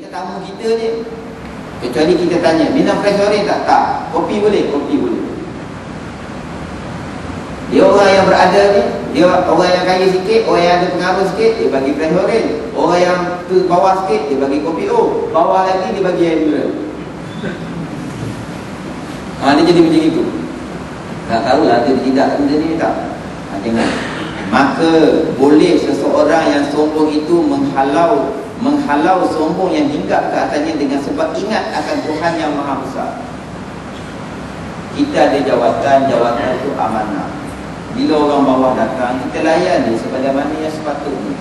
Kita tamu kita je. Kecuali kita tanya, minum fresh orange tak? Tak. Kopi boleh? Kopi boleh. Dia orang yang berada ni, dia orang yang kaya sikit, orang yang ada pengaruh sikit, dia bagi fresh orange. Orang yang tu bawah sikit, dia bagi kopi O. Bawah lagi, dia bagi air mineral. Dia jadi macam itu. Tak tahulah ada tidak benda ni tak. Tengok. Maka boleh seseorang yang sombong itu menghalau sombong yang hinggap ke atasnya dengan sebab ingat akan Tuhan yang Maha Besar. Kita ada jawatan itu amanah. Bila orang bawah datang, kita layan dia sebagaimana yang sepatutnya.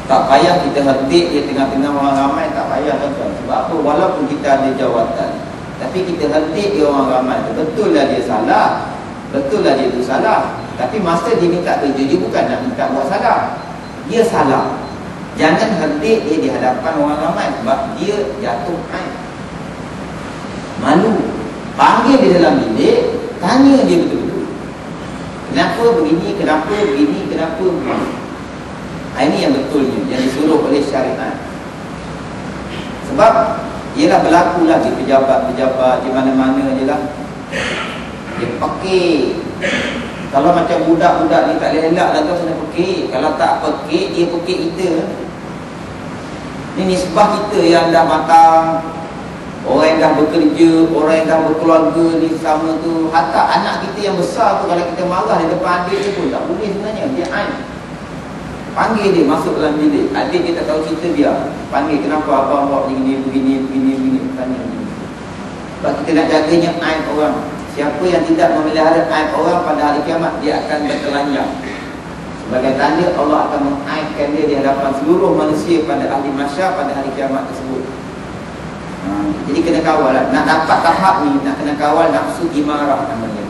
Tak payah kita hentik dia tengah-tengah orang ramai, tak payah tuan. Sebab apa? Walaupun kita ada jawatan, tapi kita hentik dia orang ramai. Betul lah dia salah, betul lah dia tu salah. Tapi masa dia minta kerja, dia bukan nak minta buat salah. Dia salah. Jangan hentik dia di hadapan orang ramai, sebab dia jatuh aib. Malu. Panggil dia dalam bilik, tanya dia betul-betul. Kenapa begini, kenapa begini, kenapa begini. Ini yang betulnya, yang disuruh oleh syariat. Sebab ialah berlakulah di pejabat-pejabat di mana-mana je lah. Dia pekik. Kalau macam budak-budak ni tak boleh elak lah tu kena pekik. Kalau tak pekik, dia pekik kita. Ini nisbah kita yang dah matang, orang yang dah bekerja, orang yang dah berkeluarga ni sama tu. Hatta anak kita yang besar tu, kalau kita marah di depan adik dia pun tak boleh sebenarnya. Dia aib. Panggil dia masuk dalam bilik. Adik dia tak tahu cerita, biar. Panggil, kenapa abang buat begini. Tanya dia. Sebab kita nak jaganya aib orang. Siapa yang tidak memelihara aib orang pada hari kiamat, dia akan bertelanjang. Sebagai tanda Allah akan mengaibkan dia di hadapan seluruh manusia pada ahli mahsyar pada hari kiamat tersebut. Jadi kena kawal lah. Nak dapat tahap ni, nak kena kawal nafsu imarah namanya.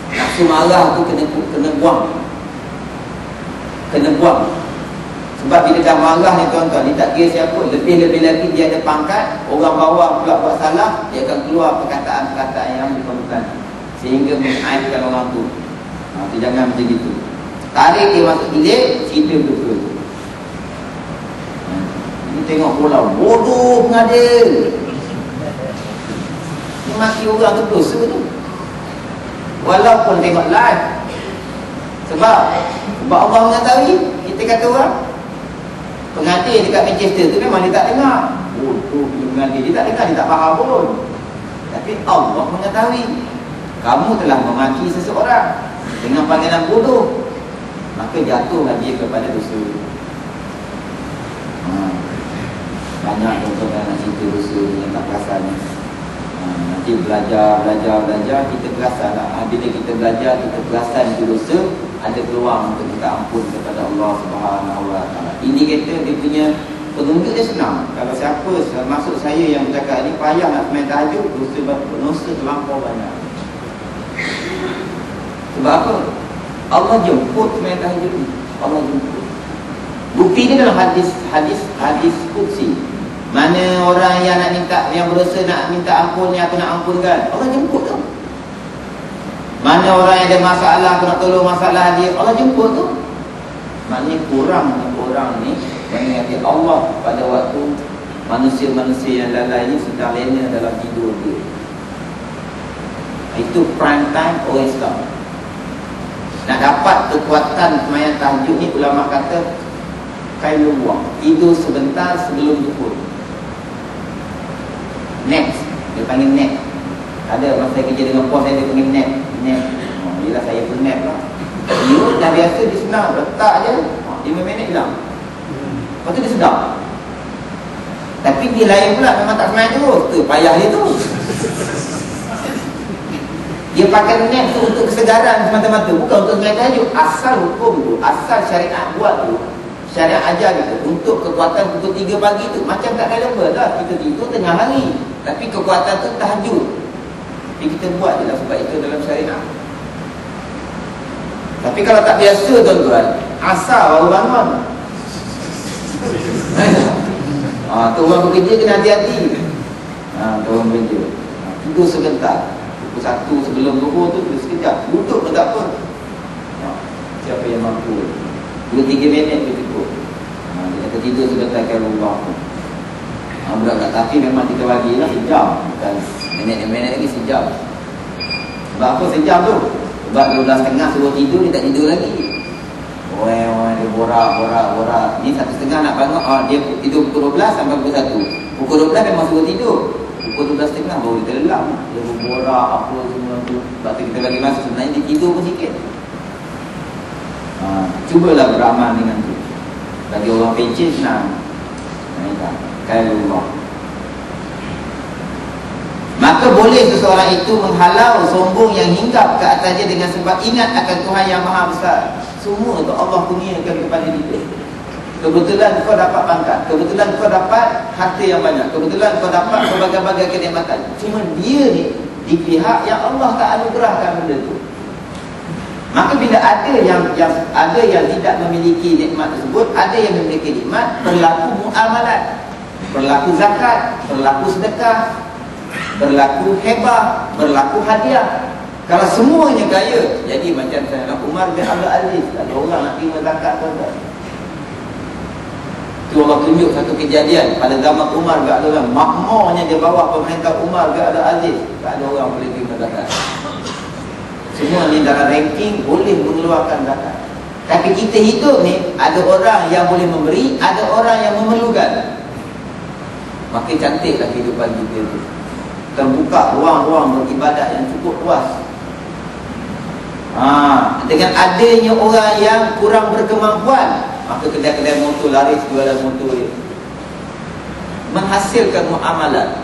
Nafsu marah tu kena buang. Kena buang. Sebab bila dah marah ni tuan-tuan, dia tak kira siapa. Lebih-lebih lagi dia ada pangkat, orang bawah pula buat salah, dia akan keluar perkataan-perkataan yang diperlukan sehingga mengaibkan orang tu. Jangan macam gitu. Tarik dia masuk bilik, cerita betul-betul. Ini tengok bola, bodoh pengadil. Ini maki orang tu dosa tu. Walaupun tengok live. Sebab Allah mengetahui. Kita kata orang pengadil dekat Manchester tu memang dia tak dengar. Bodoh pengadil, dia tak dengar, dia tak faham pun. Tapi Allah mengetahui. Kamu telah memaki seseorang dengan panggilan bodoh, maka jatuhlah dia kepada dosa. Banyak tuan-tuan nak cerita dosa yang tak perasan. Nanti belajar kita perasan lah. Bila kita belajar, kita perasan itu dosa, ada peluang untuk kita ampun kepada Allah Subhanahu Wa Taala. Ini kata dia punya penunjuk dia senang. Kalau siapa masuk saya yang bercakap ni payah nak main tahajud, dosa terlampau banyak. Sebab apa? Allah jemput main tahajud ni. Allah jemput. Bukti dia dalam hadis qudsi. Mana orang yang nak minta, yang berusaha nak minta ampun, yang aku nak ampunkan, Allah jemput tu. Mana orang yang ada masalah, aku nak tolong masalah dia, Allah jemput tu. Maknanya kurang orang ni mengingati Allah pada waktu manusia-manusia yang lalai ni sedang lena dalam tidur dia. Itu prime time orang Islam. Nak dapat kekuatan sembahyang tahajud ni, ulama kata kailul waqt, tidur sebentar sebelum zuhur. Nap, dia panggil nap. Ada masa kerja dengan bos, saya dia panggil nap. Yelah saya pun nap lah. Dia dah biasa, dia senang, letak je 5 minit hilang. Lepas tu dia sedap. Tapi dia lain pula, memang tak senang terus. Tu payah dia tu. Dia pakai nap tu untuk kesegaran semata-mata, bukan untuk sembahyang tahajud. Asal hukum tu, asal syariat buat tu, syariat ajar kita untuk kekuatan pukul 3 pagi tu. Macam tak ada level lah, kita tidur tengah hari, tapi kekuatan tu tahajud. Tapi kita buat je lah, sebab itu dalam syariat. Tapi kalau tak biasa tuan-tuan, asal baru bangun. Tu orang bekerja kena hati-hati. Tu orang bekerja tidur sebentar, pukul 1 sebelum zuhur tu, sekejap duduk pun tak apa. Siapa yang mampu 2-3 minit dia cukup. Dia kata tidur sebentar ke rumah tu. Budak-budak tapi memang kita bagilah sejam, bukan minit-minit lagi sejam. Sebab apa sejam tu? Sebab 12.30 suruh tidur, dia tak tidur lagi. Dia borak. Ni 1.30 nak bangun, dia tidur pukul 12 sampai pukul 1. Pukul 12 memang suruh tidur. Pukul 12.30 baru dia terlelam. Dia berborak apa semua tu. Sebab tu kita bagi masa sebenarnya dia tidur pun sikit. Cubalah beramal dengan tu. Bagi orang pencet senang. Kailullah. Maka boleh seseorang itu menghalau sombong yang hinggap ke atasnya dengan sebab ingat akan Tuhan yang Maha Besar. Semua tu Allah kurniakan kepada kita. Kebetulan kau dapat pangkat, kebetulan kau dapat harta yang banyak, kebetulan kau dapat berbagai-bagai kenikmatan. Cuma dia ni di pihak yang Allah tak anugerahkan benda tu. Maka bila ada yang tidak memiliki nikmat tersebut, ada yang memiliki nikmat, berlaku muamalat, berlaku zakat, berlaku sedekah, berlaku hebah, berlaku hadiah. Kalau semuanya kaya, jadi macam Sayyidina Umar bin Abdul Aziz, ada orang nak terima zakat pun tak. Tu Allah tunjuk satu kejadian pada zaman Umar bin Abdul Aziz, makmurnya di bawah pemerintah Umar bin Abdul Aziz, tak ada orang boleh terima zakat. Semua ni dalam ranking boleh mengeluarkan zakat. Tapi kita hidup ni, ada orang yang boleh memberi, ada orang yang memerlukan. Makin cantiklah kehidupan kita tu. Terbuka ruang-ruang beribadat yang cukup luas. Dengan adanya orang yang kurang berkemampuan, maka kedai-kedai motor laris jualan motor dia, menghasilkan muamalat.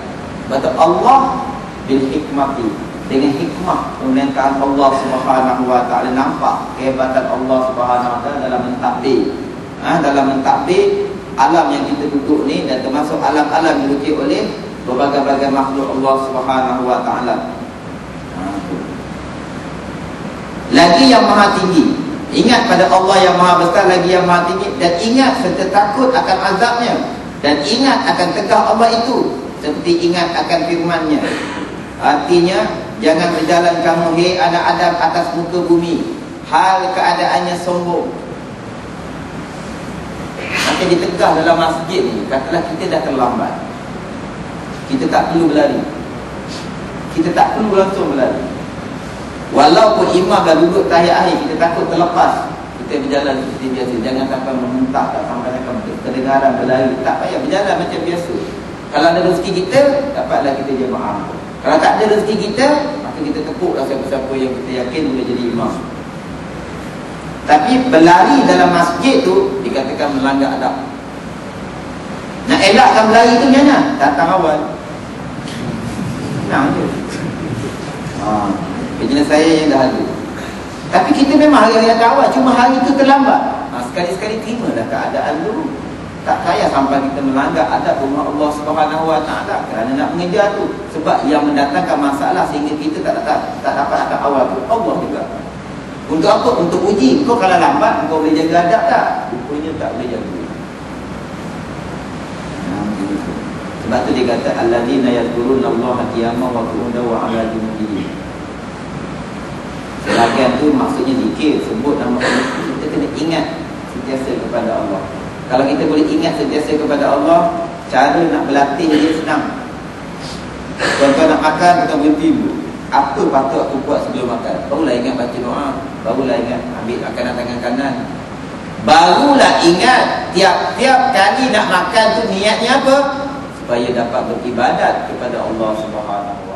Kata Allah bil hikmati, dengan hikmah pemerintahan Allah Subhanahu wa taala. Nampak kehebatan Allah Subhanahu wa taala dalam mentadbir. Dalam mentadbir alam yang kita duduk ni, dan termasuk alam-alam dimiliki oleh berbagai-bagai makhluk Allah Subhanahu wa taala. Lagi yang maha tinggi, ingat pada Allah yang maha besar, lagi yang maha tinggi, dan ingat serta takut akan azabnya, dan ingat akan tegah Allah itu, seperti ingat akan firman-Nya. Artinya, jangan berjalan kamu hei anak Adam atas muka bumi hal keadaannya sombong. Maka ditegah dalam masjid ni, katalah kita dah terlambat, kita tak perlu berlari, kita tak perlu langsung berlari. Walaupun imam dah duduk tahiyat akhir, kita takut terlepas, kita berjalan seperti biasa. Jangan sampai memuntah, tak sampai kedengaran berlari. Tak payah, berjalan macam biasa. Kalau ada rezeki kita, dapatlah kita jemaah. Kalau tak ada rezeki kita, maka kita tepuklah siapa-siapa yang kita yakin boleh jadi imam. Tapi berlari dalam masjid tu dikatakan melanggar adab. Nak elakkan berlari tu macam mana? Datang awal, senang je. Jenis saya yang dah ada. Tapi kita memang hari-hari ada awal, cuma hari itu terlambat. Sekali-sekali terimalah keadaan dulu. Tak payah sampai kita melanggar adab rumah Allah Subhanahu wa taala kerana nak mengejar tu. Sebab yang mendatangkan masalah sehingga kita tak dapat adab awal tu Allah juga. Untuk apa? Untuk uji. Kau kalau lambat, kau boleh jaga adab tak? Rupanya tak boleh jaga. Sebab tu dia kata alladzina yadhkurunallaha qiyaman wa qu'udan wa 'ala junubihim. Sebahagian tu maksudnya zikir, sebut nama Allah. Kita kena ingat sentiasa kepada Allah. Kalau kita boleh ingat sentiasa kepada Allah, cara nak berlatih dia senang. Kalau kau nak makan, kau berhenti dulu. Apa patut aku buat sebelum makan? Barulah ingat baca doa, barulah ingat ambil makanan tangan kanan, barulah ingat tiap-tiap kali nak makan tu niatnya apa? Supaya dapat beribadat kepada Allah Subhanahu wa taala.